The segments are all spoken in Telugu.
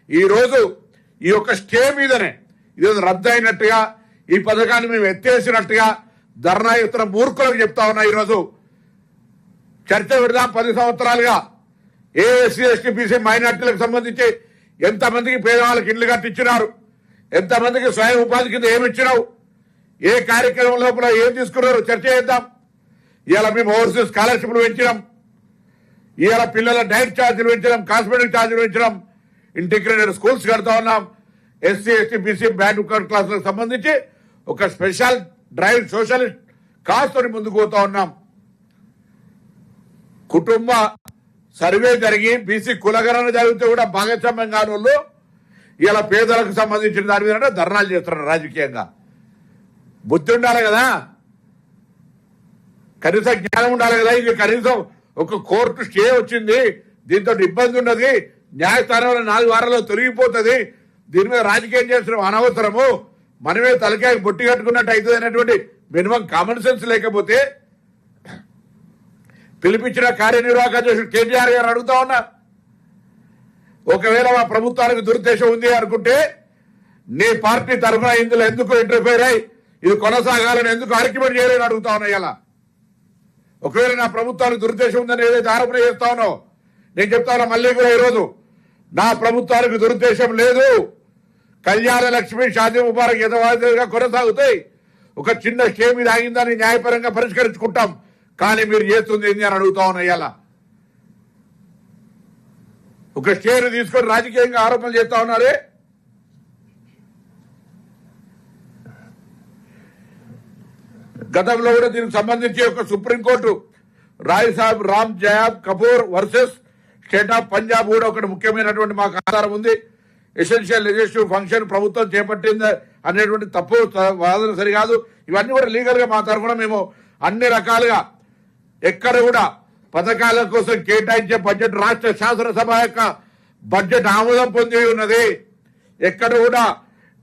ఈ రోజు ఈ యొక్క స్టే మీదనే ఈరోజు రద్దు అయినట్టుగా ఈ పథకాన్ని మేము ఎత్తేసినట్టుగా ధర్నా ఇస్తున్న మూర్ఖులకు చెప్తా ఉన్నా. ఈరోజు చర్చ పెడదాం. 10 సంవత్సరాలుగా ఎస్సీ ఎస్టీ బీసీ మైనార్టీలకు సంబంధించి ఎంతమందికి పేదవాళ్ళకి ఇళ్లు కట్టించినారు, ఎంతమందికి స్వయం ఉపాధి కింద ఏమి ఇచ్చినావు, ఏ కార్యక్రమం లోపల ఏం తీసుకున్నారు చర్చ చేద్దాం. ఇవాళ మేము ఓవర్సీస్ స్కాలర్షిప్లు పెంచినాం, ఇవాళ పిల్లల డైట్ ఛార్జీలు పెంచినాం, కాస్మెటిక్ ఛార్జీలు పెంచినాం, ఇంటిగ్రేటెడ్ స్కూల్స్ కడతా ఉన్నాం. ఎస్సీ ఎస్టీ బీసీ బ్యాక్వర్డ్ క్లాసులకు సంబంధించి ఒక స్పెషల్ డ్రైవ్ సోషలిస్ట్ కాస్తో ముందుకు పోతా ఉన్నాం. కుటుంబ సర్వే జరిగి బీసీ కులగణన జరిగితే కూడా భాగస్వామ్యం కాని వాళ్ళు ఇలా పేదలకు సంబంధించిన దాని మీద ధర్నాలు చేస్తున్నారు. రాజకీయంగా బుద్ధి ఉండాలి కదా, కనీస జ్ఞానం ఉండాలి కదా. ఇది కనీసం ఒక కోర్టు స్టే వచ్చింది, దీంతో ఇబ్బంది ఉన్నది, న్యాయస్థానంలో 4 వారాల్లో తొలగిపోతుంది, దీని మీద రాజకీయం చేసిన అనవసరము, మనమే తలకాయ బొట్టి కట్టుకున్నట్టు అవుతుంది అనేటువంటి మినిమం కామన్ సెన్స్ లేకపోతే పిలిపించిన కార్యనిర్వాహక అధ్యక్షుడు కేటీఆర్ గారు అడుగుతా ఉన్నా, ఒకవేళ మా ప్రభుత్వానికి దురుద్దేశం ఉంది అనుకుంటే నీ పార్టీ తరఫున ఇందులో ఎందుకు ఇంటర్ఫేర్ అయ్యి ఇది కొనసాగాలని ఎందుకు ఆర్గ్యుమెంట్ చేయాలని అడుగుతా ఉన్నా. ఇలా ఒకవేళ నా ప్రభుత్వానికి దురుద్దేశం ఉందని ఏదైతే ఆరోపణ చేస్తా ఉన్నావు, నేను చెప్తా ఉన్నా మళ్ళీ కూడా ఈరోజు నా ప్రభుత్వానికి దురుద్దేశం లేదు. కళ్యాణ లక్ష్మి షాదీ ముబారక్ యథావిధిగా కొనసాగుతాయి. ఒక చిన్న స్టే మీద ఆగిందని న్యాయపరంగా పరిష్కరించుకుంటాం. కానీ మీరు చేస్తుంది ఏంటి అని అడుగుతా ఉన్నా. ఇలా ఒక స్టేను తీసుకొని రాజకీయంగా ఆరోపణలు చేస్తా ఉన్నారే. గతంలో కూడా దీనికి సంబంధించి ఒక supreme court Rai Sahib Ram Jawaya Kapur versus state of Punjab కూడా ఒకటి ముఖ్యమైనటువంటి మాకు ఆధారం ఉంది. ఎసెన్షియల్ లెజిస్లేటివ్ ఫంక్షన్ ప్రభుత్వం చేపట్టింది అనేటువంటి తప్పు వాదన సరికాదు. ఇవన్నీ కూడా లీగల్ గా మా తరఫున మేము అన్ని రకాలుగా ఎక్కడ కూడా పథకాల కోసం కేటాయించే బడ్జెట్ రాష్ట్ర శాసనసభ యొక్క బడ్జెట్ ఆమోదం పొంది ఉన్నది. ఎక్కడ కూడా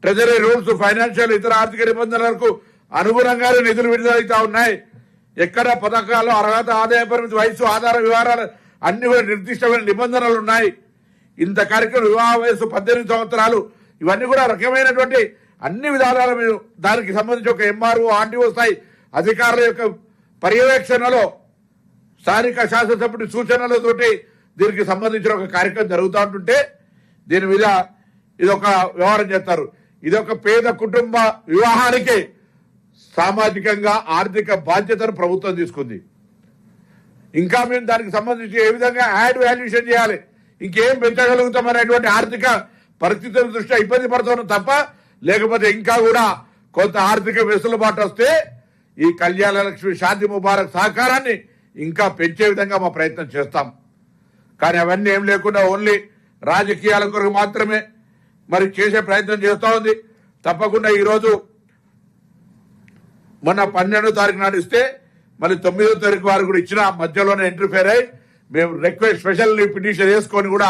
ట్రెజరీ రూల్స్ ఫైనాన్షియల్ ఇతర ఆర్థిక నిబంధనలకు అనుగుణంగానే నిధులు విడుదలవుతా ఉన్నాయి. ఎక్కడ పథకాలు అర్హత, ఆదాయ పరిమితి, వయసు, ఆధార వివరాలు అన్ని కూడా నిర్దిష్టమైన నిబంధనలు ఉన్నాయి. ఇంత కార్యక్రమం వివాహ వయసు 18 సంవత్సరాలు ఇవన్నీ కూడా రకమైనటువంటి అన్ని విధానాల మీద దానికి సంబంధించి ఒక ఎంఆర్ఓ ఆర్టీఓ స్థాయి అధికారుల యొక్క పర్యవేక్షణలో స్థానిక శాసనసభ్యుడి సూచనలతోటి దీనికి సంబంధించిన ఒక కార్యక్రమం జరుగుతూ ఉంటుంటే దీని మీద ఇదొక వ్యవహారం చేస్తారు. ఇదొక పేద కుటుంబ వివాహానికి సామాజికంగా ఆర్థిక బాధ్యతను ప్రభుత్వం తీసుకుంది. ఇంకా మేము దానికి సంబంధించి ఏ విధంగా యాడ్ వాల్యుయేషన్ చేయాలి, ఇంకేం పెంచగలుగుతాం అనేటువంటి ఆర్థిక పరిస్థితుల దృష్ట్యా ఇబ్బంది పడుతున్నాం తప్ప, లేకపోతే ఇంకా కూడా కొంత ఆర్థిక వెసులుబాటు వస్తే ఈ కళ్యాణ లక్ష్మి షాదీ ముబారక్ సహకారాన్ని ఇంకా పెంచే విధంగా మా ప్రయత్నం చేస్తాం. కానీ అవన్నీ ఏం లేకుండా ఓన్లీ రాజకీయాల కొరకు మాత్రమే మరి చేసే ప్రయత్నం చేస్తూ ఉంది. తప్పకుండా ఈరోజు మొన్న 12వ తారీఖు నాడు ఇస్తే మళ్ళీ 9వ తారీఖు వారు కూడా ఇచ్చిన మధ్యలోనే ఇంటర్ఫేర్ అయ్యి మేము రిక్వెస్ట్ స్పెషల్ పిటిషన్ వేసుకొని కూడా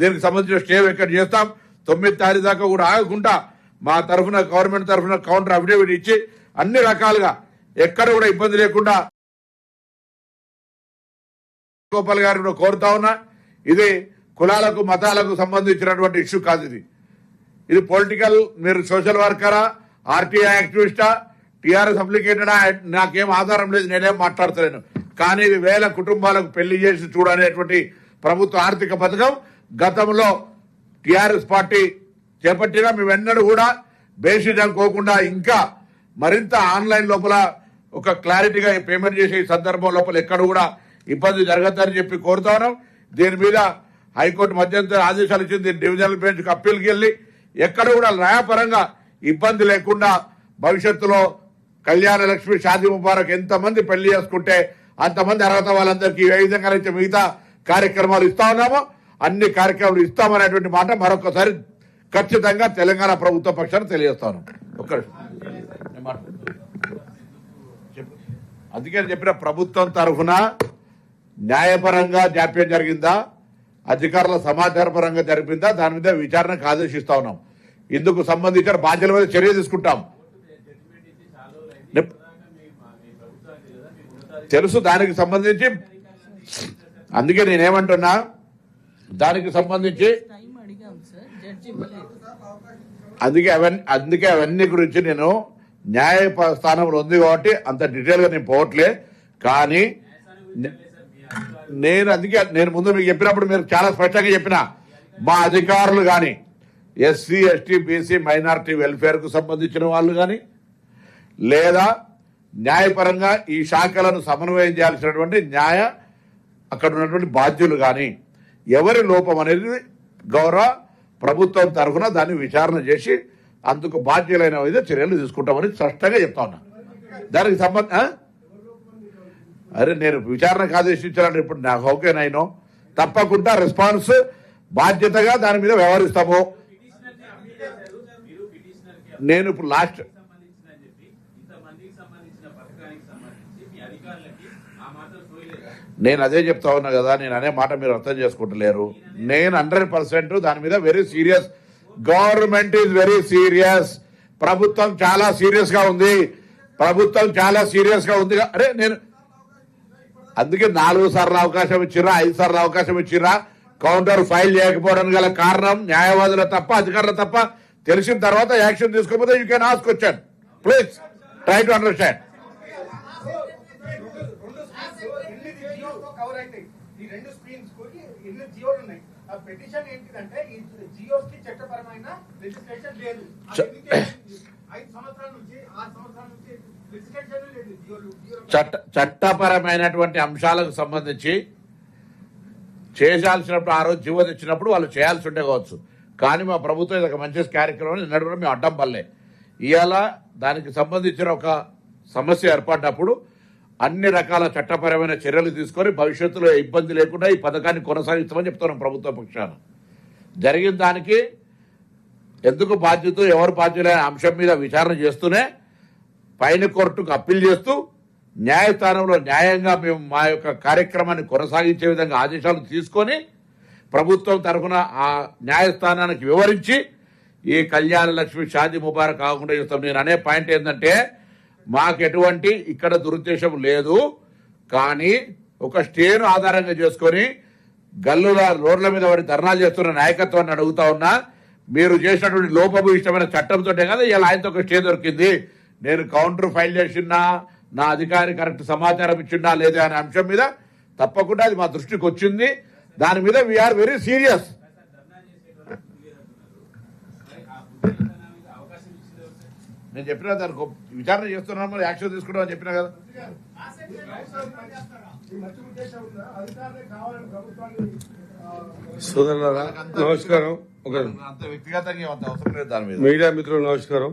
దీనికి సంబంధించిన స్టే వెకెట్ చేస్తాం. 9వ తారీఖు దాకా కూడా ఆగకుండా మా తరఫున గవర్నమెంట్ తరఫున కౌంటర్ అఫిడవిట్ ఇచ్చి అన్ని రకాలుగా ఎక్కడ కూడా ఇబ్బంది లేకుండా గోపాల్ గారు కూడా కోరుతా ఉన్నా. ఇది కులాలకు మతాలకు సంబంధించినటువంటి ఇష్యూ కాదు. ఇది పొలిటికల్, మీరు సోషల్ వర్కరా, ఆర్టీఐ యాక్టివిస్టా, టీఆర్ఎస్ అప్లికేటెడా, నాకేం ఆధారం లేదు, నేనేం మాట్లాడతలేను. కానీ ఇది వేల కుటుంబాలకు పెళ్లి చేసి చూడనేటువంటి ప్రభుత్వ ఆర్థిక పథకం గతంలో టీఆర్ఎస్ పార్టీ చేపట్టినా మేమెన్నడూ కూడా బేసిస్ అనుకోకుండా ఇంకా మరింత ఆన్లైన్ లోపల ఒక క్లారిటీగా పేమెంట్ చేసే సందర్భం లోపల ఎక్కడ కూడా ఇబ్బంది జరగద్దని చెప్పి కోరుతా ఉన్నాం. దీని మీద హైకోర్టు మధ్యంతర ఆదేశాలు ఇచ్చింది. డివిజనల్ బెంచ్కి అప్పీల్కి వెళ్ళి ఎక్కడ కూడా న్యాయపరంగా ఇబ్బంది లేకుండా భవిష్యత్తులో కళ్యాణ లక్ష్మి షాదీ ముబారక్ ఎంతమంది పెళ్లి చేసుకుంటే అంతమంది అర్హత వాళ్ళందరికీ ఏ విధంగా అయితే మిగతా కార్యక్రమాలు ఇస్తా ఉన్నామో అన్ని కార్యక్రమాలు ఇస్తామనేటువంటి మాట మరొకసారి ఖచ్చితంగా తెలంగాణ ప్రభుత్వ పక్షాన్ని తెలియజేస్తాను. అందుకని చెప్పిన ప్రభుత్వం తరఫున న్యాయపరంగా జాప్యం జరిగిందా, అధికారుల సమాచార పరంగా జరిపిందా, దాని మీద విచారణకు ఆదేశిస్తా ఉన్నాం. ఇందుకు సంబంధించిన బాధ్యుల మీద చర్య తీసుకుంటాం. తెలుసు దానికి సంబంధించి, అందుకే నేనేమంటున్నా దానికి సంబంధించి అందుకే అవన్నీ గురించి నేను న్యాయ స్థానంలో ఉంది కాబట్టి అంత డీటెయిల్ గా నేను పోవట్లే. కానీ నేను ముందు మీకు చెప్పినప్పుడు మీరు చాలా స్పష్టంగా చెప్పిన మా అధికారులు కానీ SC ST BC minority welfare కు సంబంధించిన వాళ్ళు కానీ లేదా న్యాయపరంగా ఈ శాఖలను సమన్వయం చేయాల్సినటువంటి అక్కడ ఉన్నటువంటి బాధ్యులు కానీ ఎవరి లోపం అనేది గౌరవ ప్రభుత్వం తరఫున దాన్ని విచారణ చేసి అందుకు బాధ్యులైన విధంగా చర్యలు తీసుకుంటామని స్పష్టంగా చెప్తా ఉన్నా. దానికి అరే నేను విచారణకు ఆదేశించాలని ఇప్పుడు నాకు ఓకేనైనా తప్పకుండా రెస్పాన్స్ బాధ్యతగా దాని మీద వ్యవహరిస్తాము. నేను ఇప్పుడు లాస్ట్ నేను అదే చెప్తా ఉన్నా కదా, నేను అనే మాట మీరు అర్థం చేసుకుంటలేరు. నేను 100% దాని మీద very serious. Government is very serious. ప్రభుత్వం చాలా సీరియస్ గా ఉంది. అరే నేను అందుకే 4 సార్లు అవకాశం ఇచ్చిరా, 5 సార్లు అవకాశం ఇచ్చిరా. కౌంటర్ ఫైల్ చేయకపోవడానికి గల కారణం న్యాయవాదుల తప్ప అధికారుల తప్ప. తెలిసిన తర్వాత యాక్షన్ తీసుకోకపోతే you can ask question. Please try to understand. చట్టపరమైనటువంటి అంశాలకు సంబంధించి చేయాల్సినప్పుడు ఆ రోజు జీవో తెచ్చినప్పుడు వాళ్ళు చేయాల్సి ఉంటే కావచ్చు. కానీ మా ప్రభుత్వం ఇది ఒక మంచి కార్యక్రమం నిన్నటి కూడా మేము అడ్డం పడలే. ఇవాళ దానికి సంబంధించిన ఒక సమస్య ఏర్పడినప్పుడు అన్ని రకాల చట్టపరమైన చర్యలు తీసుకొని భవిష్యత్తులో ఇబ్బంది లేకుండా ఈ పథకాన్ని కొనసాగిస్తామని చెప్తున్నాం ప్రభుత్వ పక్షాన. జరిగిన దానికి ఎందుకు బాధ్యత ఎవరు బాధ్యులైన అంశం మీద విచారణ చేస్తూనే పైన కోర్టుకు అప్పీల్ చేస్తూ న్యాయస్థానంలో న్యాయంగా మేము మా యొక్క కార్యక్రమాన్ని కొనసాగించే విధంగా ఆదేశాలు తీసుకొని ప్రభుత్వం తరఫున ఆ న్యాయస్థానానికి వివరించి ఈ కళ్యాణ లక్ష్మి షాదీ ముబారక్ కాకుండా చేస్తాం. నేను అనే పాయింట్ ఏంటంటే మాకు ఎటువంటి ఇక్కడ దురుద్దేశం లేదు. కానీ ఒక స్టేను ఆధారంగా చేసుకొని గల్లుల రోడ్ల మీద పడి ధర్నాలు చేస్తున్న నాయకత్వాన్ని అడుగుతా ఉన్నా. మీరు చేసినటువంటి లోపభూయిష్టమైన చట్టంతో కదా ఇలా ఆయనతో ఒక స్టే దొరికింది. నేను కౌంటర్ ఫైల్ చేసినా నా అధికారి కరెక్ట్ సమాచారం ఇచ్చిందా లేదా అనే అంశం మీద తప్పకుండా అది మా దృష్టికి వచ్చింది. దాని మీద వీఆర్ వెరీ సీరియస్. నేను చెప్పినా దానికి విచారణ చేస్తున్నాను, మరి యాక్షన్ తీసుకుంటాం అని చెప్పినా కదా. సోదరులారా నమస్కారం. అంత వ్యక్తిగతంగా అవసరం లేదు దాని మీద. మీడియా మిత్రులు నమస్కారం.